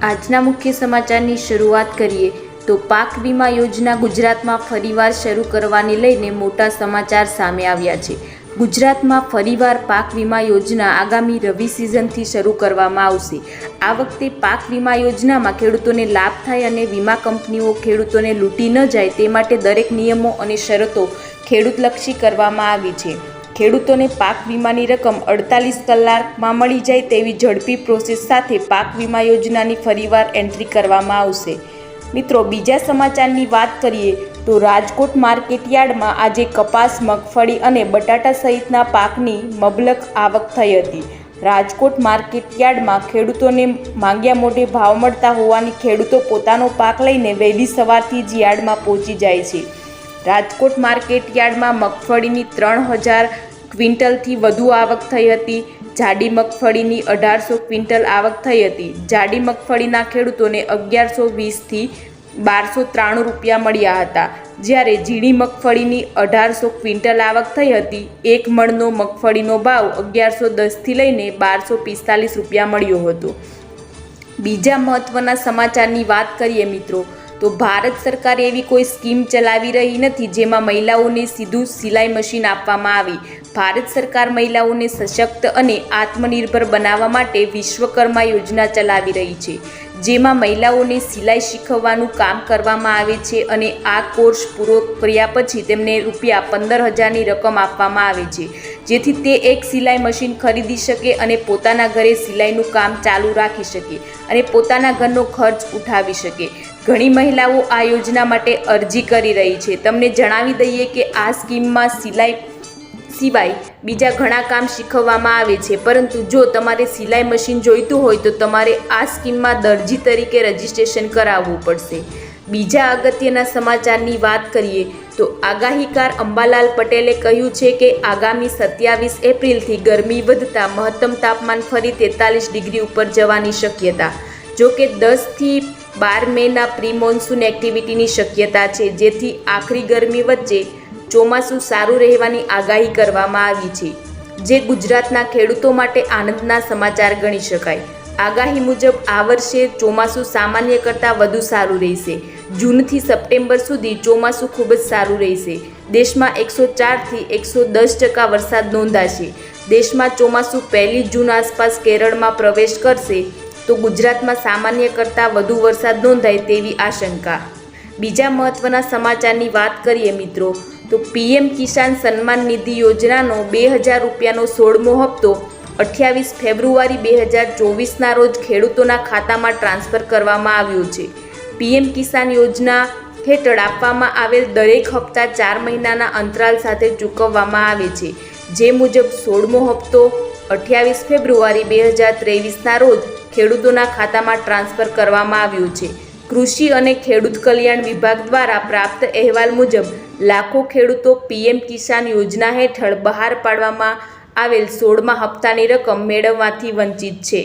આજના મુખ્ય સમાચારની શરૂઆત કરીએ તો પાક વીમા યોજના ગુજરાતમાં ફરીવાર શરૂ કરવાને લઈને મોટા સમાચાર સામે આવ્યા છે। ગુજરાતમાં ફરીવાર પાક વીમા યોજના આગામી રવિ સિઝનથી શરૂ કરવામાં આવશે। આ વખતે પાક વીમા યોજનામાં ખેડૂતોને લાભ થાય અને વીમા કંપનીઓ ખેડૂતોને લૂંટી ન જાય તે માટે દરેક નિયમો અને શરતો ખેડૂતલક્ષી કરવામાં આવી છે। ખેડૂતોને પાક વીમાની રકમ 48 કલાકમાં મળી જાય તેવી ઝડપી પ્રોસેસ સાથે પાક વીમા યોજનાની ફરીવાર એન્ટ્રી કરવામાં આવશે। મિત્રો, બીજા સમાચારની વાત કરીએ તો રાજકોટ માર્કેટ યાર્ડમાં આજે કપાસ, મગફળી અને બટાટા સહિતના પાકની મબલખ આવક થઈ હતી। રાજકોટ માર્કેટ યાર્ડમાં ખેડૂતોને માંગ્યા મોઢે ભાવ મળતા હોવાની ખેડૂતો પોતાનો પાક લઈને વહેલી સવારથી જ યાર્ડમાં પહોંચી જાય છે। રાજકોટ માર્કેટ યાર્ડમાં મગફળીની 3000 ક્વિન્ટલથી વધુ આવક થઈ હતી। જાડી મગફળીની 1800 ક્વિન્ટલ આવક થઈ હતી। જાડી મગફળીના ખેડૂતોને 1120થી 1293 રૂપિયા મળ્યા હતા, જ્યારે ઝીણી મગફળીની 1800 ક્વિન્ટલ આવક થઈ હતી। એક મણનો મગફળીનો ભાવ 1110થી લઈને 1245 રૂપિયા મળ્યો હતો। બીજા મહત્વના સમાચારની વાત કરીએ મિત્રો તો ભારત સરકાર એવી કોઈ સ્કીમ ચલાવી રહી નથી જેમાં મહિલાઓને સીધું સિલાઈ મશીન આપવામાં આવે। ભારત સરકાર મહિલાઓને સશક્ત અને આત્મનિર્ભર બનાવવા માટે વિશ્વકર્મા યોજના ચલાવી રહી છે, જેમાં મહિલાઓને સિલાઈ શીખવવાનું કામ કરવામાં આવે છે અને આ કોર્સ પૂરો કર્યા પછી તેમને ₹15,000ની રકમ આપવામાં આવે છે, જેથી તે એક સિલાઈ મશીન ખરીદી શકે અને પોતાના ઘરે સિલાઈનું કામ ચાલુ રાખી શકે અને પોતાના ઘરનો ખર્ચ ઉઠાવી શકે। ઘણી મહિલાઓ આ યોજના માટે અરજી કરી રહી છે। તમને જણાવી દઈએ કે આ સ્કીમમાં સિલાઈ સિવાય બીજા ઘણા કામ શીખવવામાં આવે છે, પરંતુ જો તમારે સિલાઈ મશીન જોઈતું હોય તો તમારે આ સ્કીમમાં દરજી તરીકે રજીસ્ટ્રેશન કરાવવું પડશે। બીજા અગત્યના સમાચારની વાત કરીએ તો આગાહીકાર અંબાલાલ પટેલે કહ્યું છે કે આગામી 27 એપ્રિલથી ગરમી વધતા મહત્તમ તાપમાન ફરી 43 ડિગ્રી ઉપર જવાની શક્યતા। જો કે 10થી 12 મેના પ્રી મોન્સૂન એક્ટિવિટીની શક્યતા છે, જેથી આખરી ગરમી વચ્ચે ચોમાસું સારું રહેવાની આગાહી કરવામાં આવી છે, જે ગુજરાતના ખેડૂતો માટે આનંદના સમાચાર ગણી શકાય। આગાહી મુજબ આ વર્ષે ચોમાસું સામાન્ય કરતાં વધુ સારું રહેશે। જૂનથી સપ્ટેમ્બર સુધી ચોમાસું ખૂબ જ સારું રહેશે। દેશમાં 104થી 110% વરસાદ નોંધાશે। દેશમાં ચોમાસું 1 જૂન આસપાસ કેરળમાં પ્રવેશ કરશે તો ગુજરાતમાં સામાન્ય કરતાં વધુ વરસાદ નોંધાય તેવી આશંકા। બીજા મહત્વના સમાચારની વાત કરીએ મિત્રો તો પીએમ કિસાન સન્માન નિધિ યોજનાનો 2000 રૂપિયાનો 16મો હપ્તો 28 ફેબ્રુઆરી 2024ના રોજ ખેડૂતોના ખાતામાં ટ્રાન્સફર કરવામાં આવ્યો છે। પીએમ કિસાન યોજના હેઠળ આપવામાં આવેલ દરેક હપ્તા 4 મહિનાના અંતરાલ સાથે ચૂકવવામાં આવે છે, જે મુજબ 16મો હપ્તો 28 ફેબ્રુઆરી 2023ના રોજ ખેડૂતોના ખાતામાં ટ્રાન્સફર કરવામાં આવ્યો છે। કૃષિ અને ખેડૂત કલ્યાણ વિભાગ દ્વારા પ્રાપ્ત અહેવાલ મુજબ લાખો ખેડૂતો પીએમ કિસાન યોજના હેઠળ બહાર પાડવામાં આવેલ 16મા હપ્તાની રકમ મેળવવાથી વંચિત છે।